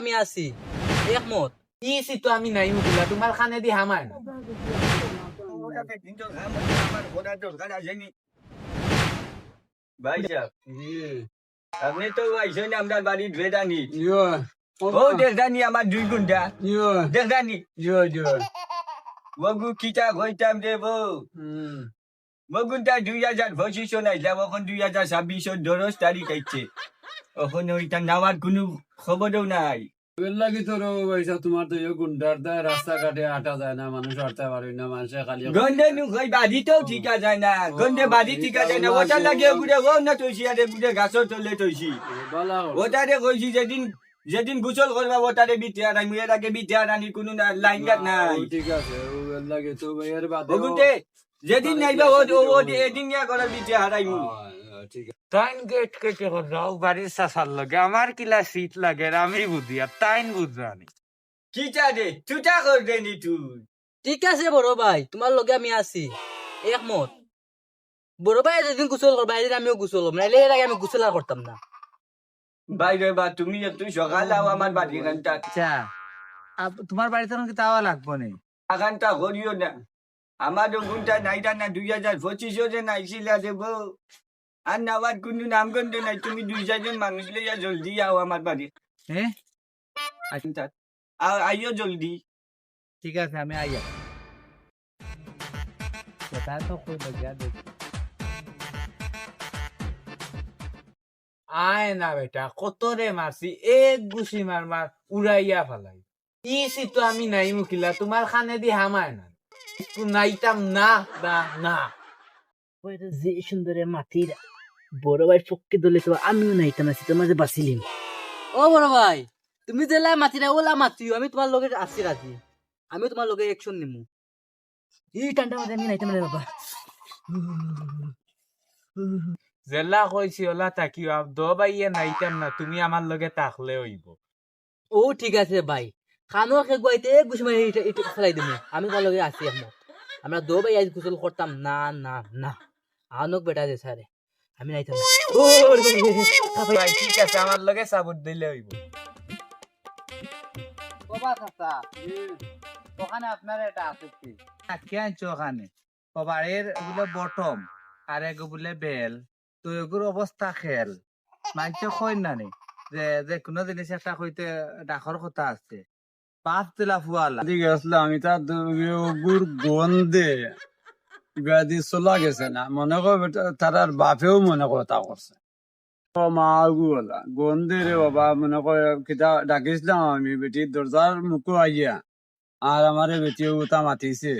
আমি আছি একমত। ইসি তো আমি নাই মুখিলা তোমার খানে দি হামায় না। ভাই সাহেব আপনি তো আইসেন আমরা বাড়ি ড্রেদানি ইয়ো ও ড্রেদানি আমার 2 ঘন্টা ইয়ো ড্রেদানি ইয়ো ইয়ো বগু কিটা কইতাম দেব বগুনটা 2025 নাই যাব এখন 2026 তারিখ আইছে এখন ওইটা নামার কোনো খবরও নাই লাগি তোর পয়সা তোমার তো ইয়ে গুন্ডার দেয় রাস্তাঘাটে হাঁটা যায় না, মানুষ হাঁটতে পারে না, মানুষে খালি গন্ডে নু কই বাড়িতেও ঠিকা যায় না গন্ডে বাড়ি ঠিকা যায় না ওটা লাগে গুড়ে ও না তৈছি আরে গুড়ে গাছও তলে তৈছি বালা ওটারে কইছি যেদিন যেদিন গোসল করবা ওটারে বিটিয়া নাই মুয়ের আগে বিটিয়া রানি কোনো লাইন গাত নাই ঠিক আছে ও লাগে তো এর বাদে বগুনতে যেদিন নাইবা ও ও এদিন ইয়া করে বিটিয়া হারাইমু ঠিক আছে। তাইন গেট কেটে রাও বাড়ির চাচার লগে আমার কিলা শীত লাগে আমি বুঝি আর তাইন বুঝানি কিটা রে তুটা কর দেনি তুই ঠিক আছে বড় ভাই, তোমার লগে আমি আছি একমত। বড় ভাই যেদিন গোসল করবা এদিন আমিও গোসল করব, নাইলে এর আগে আমি গোসল আর করতাম না। বাইরে বা তুমি একটু সকাল আও আমার বাড়ি ঘন্টা আচ্ছা তোমার বাড়িতে কি তাওয়া লাগবো নি আগানটা করিও না আমার গুণটা নাইটা না 2025 যে নাইছিলা দেব আর নাবার কোনো নামগন্ধ নাই তুমি 2-4 মানুষ লইয়া জলদি আও আমার বাড়ি হ্যাঁ আচ্ছা আইও জলদি ঠিক আছে আমি আইয়া কোথায় তো কই লাগিয়া দেখি আয় না বেটা কত রে মারছি এক গুছি মার উড়াইয়া ফেলাই। ইসি তো আমি নাই মুখিলা তোমার খানে দি হামায় না, নাইতাম না বা না। যে সুন্দরে মাটির বড় ভাই পক্ষে দলে তো আমিও নাইতাম আছি, তোমার যে বাঁচিলিম। ও বড় ভাই, তুমি যেলা মাতিরা ওলা মাতিও, আমি তোমার লগে আছি রাজি, আমি তোমার লগে অ্যাকশন নিমু। এই টান্ডা মাঝে আমি নাইতাম রে বাবা। জেলা কইছি ওলা তাকিও দো বাইয়ে নাইতাম না, তুমি আমার লগে তাকলে হইব। ও ঠিক আছে ভাই, খানো খেয়ে গুয়াইতে এক গুছি মারি এটা ফেলাই দিমু, আমি তোমার লগে আছি একমত। আমরা দো ভাই আজ গোসল করতাম না না না, আনক বেটা যে সারে আমি নাইতাম না। ও ভাই ঠিক আছে আমার লগে সাবুত দিলে হইব। বাবা চাচা ওখানে আপনার এটা আছে কি কি আনছো ওখানে বাড়ির বলে বটম আর এগো বলে বেল তো এগুলোর অবস্থা খেল মানছে কই না নি যে যে কোনো জিনিস একটা কইতে ডাকর কথা আছে পাঁচ দিলা ফুয়ালা ঠিক আসলে আমি তার গুড় গন্ধে ব্যাধি চলা গেছে না, মনে কর তার বাপেও মনে কর তা করছে মা গুলা গন্ধে রে বাবা, মনে কর কিতা ডাকিছিলাম আমি বেটির দরজার মুখো আইয়া আর আমার বেটি ওটা মাতিছে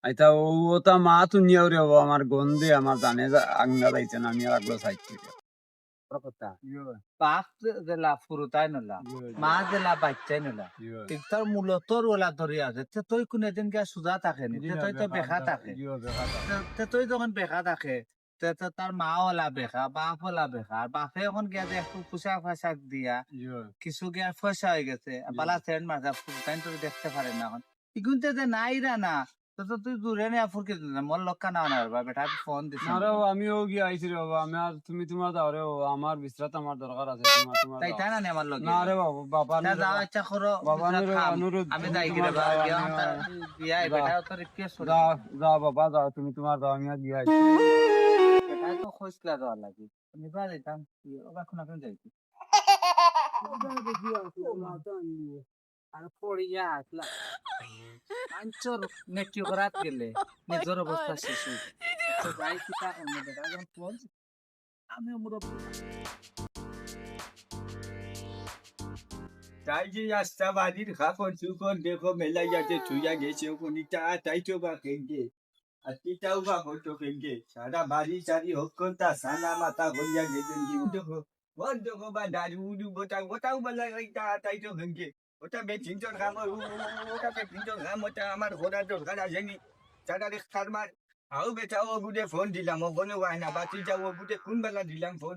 আইতা ওটা মা তুনিয়াও রে বাবা, আমার গন্ধে আমার জানে আঙ্গা যাইছে না, আমি আর আগলো চাইছি কথা পাঁচ দিলা ফুরুতাই নলা মা দিলা বাচ্চাই নলা ঠিক তোর মূলত ওলা ধরি আছে তে তুই কোন এদিন গিয়া সুজা থাকে নি তে তুই তো বেখা থাকে তে তুই যখন বেখা থাকে তে তো তার মা ওলা বেখা বাপ ওলা বেখা আর বাপে এখন গিয়া যে একটু পোশাক ফাশাক দিয়া কিছু গিয়া ফসা হয়ে গেছে বালা সেন্ট মাঝা ফুরতাই তো দেখতে পারে না এখন ইগুনতে যে নাই রা না তো তো তুই দূরে নে ফুরকে মোর লক্কা না না বেটা ফোন দিছ আরে আমিও গিয়ে আইছি রে বাবা, আমি আর তুমি তোমার দাও রে বাবা, আমার বিশ্রাত আমার দরকার আছে, তোমার তোমার তাই দাও। তাই না নে আমার লগে না রে বাবা, বাবা তা যাও আচ্ছা করো বাবা অনুরোধ আমি যাই গিয়ে বিয়া বেটা তো রিকোয়েস্ট করি যাও যাও বাবা যাও, তুমি তোমার দাও, আমি আর গিয়ে আইছি। বেটা তো খোঁজলা দেওয়া লাগে আমি বা যাইতাম ওবা কোন কোন যাইতি আর পড়িয়া আসলা আঞ্চর নেকি করাত গেলে নিজের অবস্থা শেষ হই তো যাই কি তা অন্য বেটা যখন ফোন আমি মুরব্বি তাই যে রাস্তা বাড়ির খাফর চুকর দেখো মেলা যাতে ছুঁয়া গেছে কোনিটা তাই তো বা কেঙ্গে আর কিটাও বা হতো কেঙ্গে সারা বাড়ি সারি হক্কন্তা সানা মাথা হইয়া গেছেন কি দেখো ওর দেখো বা দারু উডু ওটাও বলা এইটা তাই তো কেঙ্গে ওটা বেচিন্তর কাম ওটা বেচিন্তর কাম ওটা আমার ঘোড়ার দরকার আসেনি সারা রে খারমার আও বেটা ও গুডে ফোন দিলাম ও ফোনে হয় না বাতি যাও ও গুডে কোন বেলা দিলাম ফোন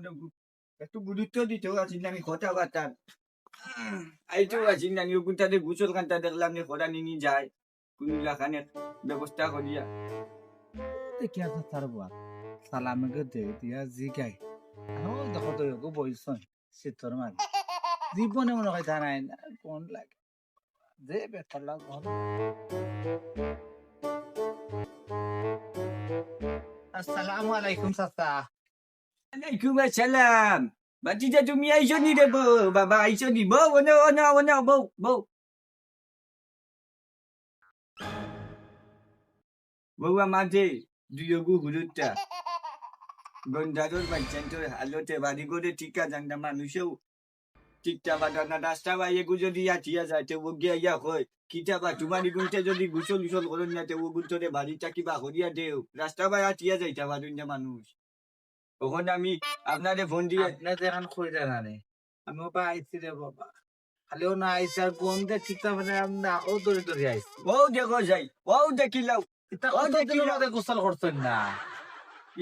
একটু গুরুত্ব দিতেও আছি না আমি কথাবার্তা আইতো আছি না নিও কোনটাতে গুছল কান্তা দেখলাম নি খোদা নিনি যায় কোন লাখানে ব্যবস্থা করিয়া কি আছে তার বুয়া সালামে গে দে দিয়া জি গাই ও দেখো তো গো বইছন সিতর মারি জীবনে মনে হয় জানাই না কোন লাগে যে বেটার লাগে আসসালামু আলাইকুম চাচা আলাইকুম আসসালাম বাতিজা তুমি আইছো নি রে বউ বাবা আইছো নি বউ ওনা বউ বউ বউ আমাকে দুয়োগু গুরুত্বা গন্ডারোর বাচ্চান্তর হালতে বাড়ি করে টিকা জানতা মানুষেও টিকটা বাটানা রাস্তা বাইয়ে গুজো দিয়া থিয়া যায় তে ও গিয়া ইয়া হয় কিতাবা তোমারি গুনতে যদি গুসল গুসল করুন না তে ও গুনতরে বাড়িটা কিবা করিয়া দেও রাস্তা বাইয়া থিয়া যাইতা পারুন না মানুষ ওখানে আমি আপনারে ফোন দিয়ে আপনার এখন খুঁজে জানে আমি বা আইছি রে বাবা খালিও না আইছি আর গন্ধে ঠিক মানে আমরা ও দৌড়ে দৌড়ে আইছি ও দেখো যাই ও দেখিলাও এটা কতদিনের মধ্যে গোসল করছেন না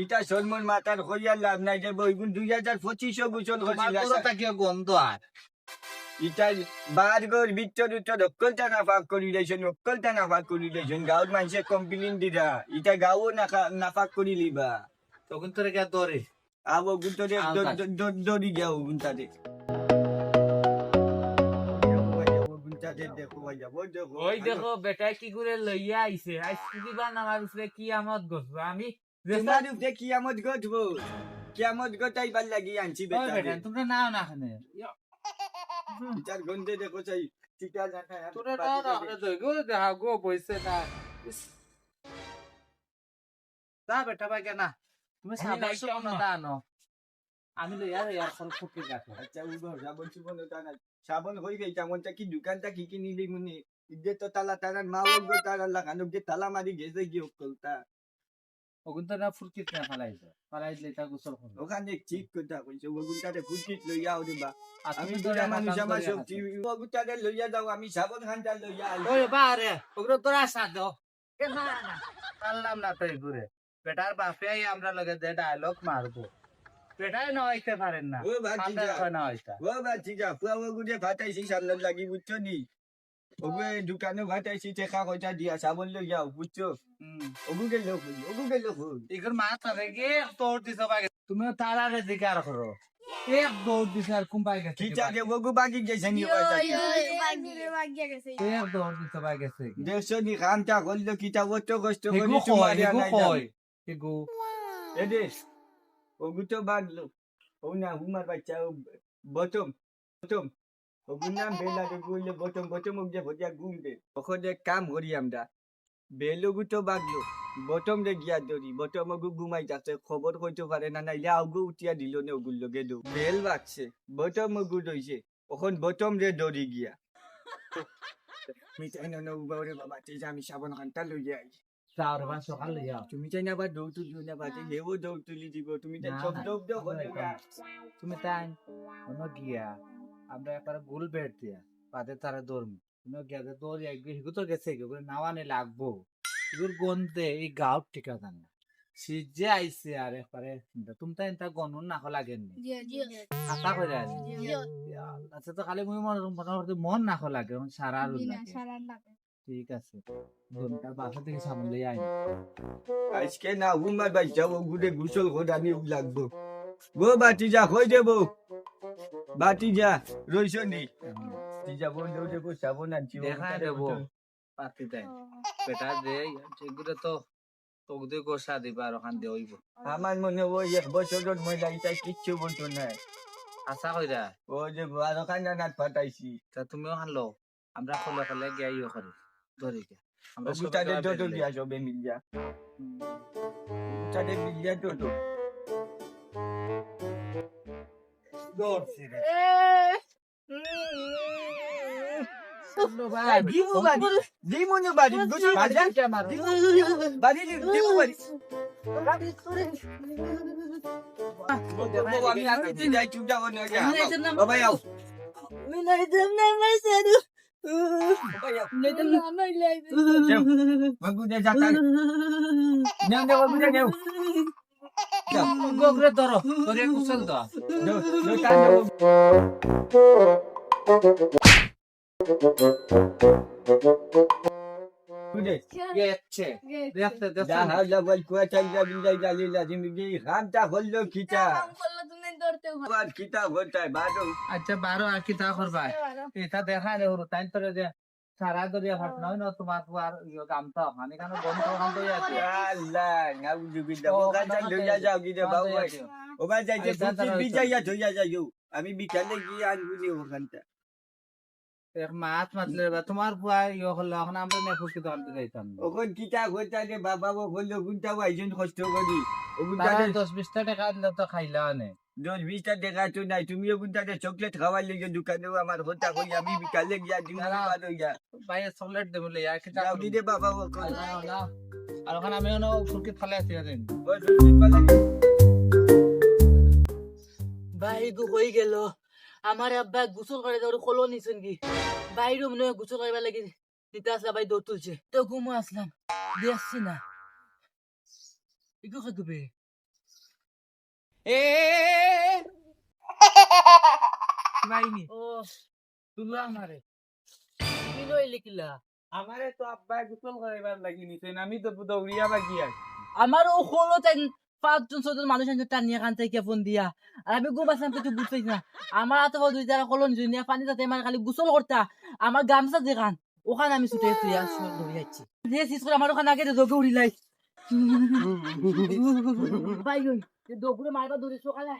ইটা সলমন মাতার করিয়া লাভ নাই যে বইগুন 2025 গুসল তোমার করছিল পুরো তাকিয়ে গন্ধ আর ইটা বারগর ভিতর উত্তর অক্কলটা না ফাঁক করি দিয়েছেন অক্কলটা না ফাঁক করি দিয়েছেন গাঁৱৰ মানুষে কমপ্লেইন দিরা ইটা গাঁও না ফাঁক করি লিবা তখন তোরে গিয়ে দৌড়ে আবো গুন্তরে দড়ি যাও গুন্তাতে দেখো ওই দেখো বেটাই কি করে লইয়া আইছে আইসি দিবা নামার উপরে কি আমত গছবো আমি তোমার উপরে কিয়ামত ঘটবো কিয়ামত ঘটাইবার লাগি আনছি বেটা বেটা তোমরা নাও না খানে ইটার গন্ধে দেখো চাই টিকা জানা তোরা নাও না খানে তো গো দেখা গো বইছে না যা বেটা ভাই কেনা তুমি আমি নাই সাবাস কেমন? না দানো আমি লইয়া ইয়ার ফল ফুটি রাখো আচ্ছা উগো সাবন সুবন টানা সাবন হই গই তেমনটা কি দোকানটা কি কি নিলি মুনি ইদে তো তালা তারার মা ওগো তারার লাগানো যে তালা মারি গেছে কি অকলতা ওগুন তো না ফুরকিত না ফালাই দিলে তা গোসল করো ওখানে ঠিক কথা কইছে ওগুনটাতে ফুটিত লইয়া আউরি বা আর আমি তুমি দুটা তোরা মানুষ আমার মাথা সবজি ওগুনটাতে লইয়া যাও আমি সাবন খানটা লইয়া আই ওই বারে ওগুলো তোরা সাথ এ না না পারলাম না তো ঘুরে বেটার বাপে আমরা লগে যে ডায়লগ মারবো বেটাই না হইতে পারেন না ও ভাতি আমরা যা কই না হইতা ও ভাতি যা পুয়া ওগুনে ভাতাইছি সামনে লাগি বুঝছো নি ওগুয়ে দোকানে ভাতাইছি টেকা কইটা দিয়া সাবন লইয়া বুঝছো ওগুকে লোক এগুলো মাথা থেকে দৌড় দিছে পাই তুমি তারা রে জিকার করো এক দৌড় দিছে আর কুম পাই গেছে ঠিক আছে ওগু বাকি গেছে নি এক দৌড় দিছে পাই গেছে দেখছো নি কামটা করলো কিটা অত কষ্ট এগু করি কই তোমার এগু নাই কই এগু এদে ওগু তো বাগলো ও না হুমার বাচ্চা বটম ওগু নাম বেলা দে গুইলে বটম ওগু ভজিয়া গুমবে ওখানে কাম করি আমরা বেলগু তো বাগলো বটম রে গিয়া দরি বটম ওগু ঘুমাই যাচ্ছে খবর কইতে পারে না নাইলে আউগু উঠিয়া দিল নে ওগুর লগে দৌ বেল বাগছে বটম ওগু দইছে ওখন বটম রে দরি গিয়া মিটাই না উবারে বাবা তে আমি সাবন খানটা লইয়া আই চার বা সকাল লইয়া তুমি চাই না আবার দৌড় তুলিও না বাজে হেও দৌড় তুলি দিব তুমি তাই না, সব না, দৌড় দাও করে না তুমি তাই কোনো গিয়া আমরা একবার গোল বেড দিয়া বাদে তারা দৌড়মি তুমি গিয়া দৌড়ি একবে হিগু তো গেছে এগুলো নাওয়ানে লাগবো এগুর গন্ধে এই গাঁও টিকা জান না সিজে আইছে আর একবারে তুমি তাই তা গন্ধ না লাগেননি আশা করে আনি আচ্ছা তো খালি মুই মন না লাগে সারা আর লাগে ঠিক আছে ঘন্টা বাসা থেকে সামনে আই আজকে না উমার ভাই যাবো গুড়ে গুসল ঘোরানি লাগবো গো বাটি যা কই দেবো বাটি যা রইছ নি যা বন্ধু দেবো সাবন আনছি দেখা দেবো পাতি তাই বেটা দে এগুলো তো তোকে গোসা দিবা আর ওখান দিয়ে হইব আমার মনে ওই 1 বছরের মহিলা এটা কিচ্ছু বলতো না আশা কইরা ও যে আর ওখানে নাট ফাটাইছি তা তুমি ওখান লো আমরা খোলে গিয়ে ইয়ে করি ধরে গে আমরা গুটাদের দোটো দিয়া সবে মিলিয়া গুটাদের মিলিয়া দোটো দৌড়ছি রে দিমু বাড়ি দিমু নি বাড়ি গুছি বাড়ি বাড়ি দিমু বাড়ি আমি আগে যাই চুপ যাও না বাবা যাও বাবু দে যাতা নেও নেও বাবু নেও গোগরে ধরো ধরে কুশল দাও নো নো তা নেও বুঝে গেছে দেখতে যা হাওলা বল কুয়া চাই যা বিলাই জালি লাজিম গি খামটা হল্লো খিচা আবার কিতা ঘটায় বারো আচ্ছা বারো আর কি তা করবা এটা দেখা রে ওর টাইম তোরে যে সারা দরিয়া ফাট নয় না তোমার আর গামটা ওখানে কেন বন্ধ ওখান তো আছে আল্লাহ না বুঝবি দাও ওখান যাই লইয়া যাও কি রে বাবু ওখান যাই যে বিজাইয়া ধইয়া যাইও আমি বিকালে গিয়ে আনবো নি ওখানটা এক মাছ মাতলে বা তোমার বুয়া ইয়ে হলো এখন আমরা নেফুকি তো আনতে যাইতাম ওখান কিতা ঘটায় রে বাবা বললো ওখানটাও আইজন কষ্ট করি ওখানটা 10-20 টাকা দিলে তো খাইলা নে 10-20 টাকা তো নাই তুমি ওখানটাতে চকলেট খাওয়াই লেগে দোকানেও আমার হতা কই আমি বিকালে গিয়া দিন বাদ হইয়া ভাই চকলেট দেবো লে আর কি যাও দিদে বাবা আর ওখানে আমি ওনো ফুরকি ফালে আছি দিন ভাই গো হয়ে গেল আমার আব্বা গোসল করে দেওয়ার কলো নিছেন কি বাইরে মনে হয় গোসল করার লাগি দিতে আসলা ভাই দৌড় তুলছে তো ঘুমো আসলাম দেখছি না এগো খাবে বাইনি ও তুলো আমারে কি লইলে কিলা আমারে তো আব্বা গোসল করাইবার লাগি নিছেন আমি তো দৌড়িয়া বাকি আর আমার ও হলো তাই 5-6 মানুষ আনছে টানিয়া কান থেকে ফোন দিয়া আর আমি ঘুম আসলাম কিছু বুঝতেছি না আমার হাতে দুই জায়গা কলন জুনিয়া পানি যাতে আমার খালি গোসল করতা আমার গামছা যেখান ওখানে আমি ছুটে তুই দৌড়ি যাচ্ছি দিয়ে শেষ করে আমার ওখানে আগে দৌড়ে উড়িলাই ভাই ওই দৌড়ে মারবা দৌড়ে সকালে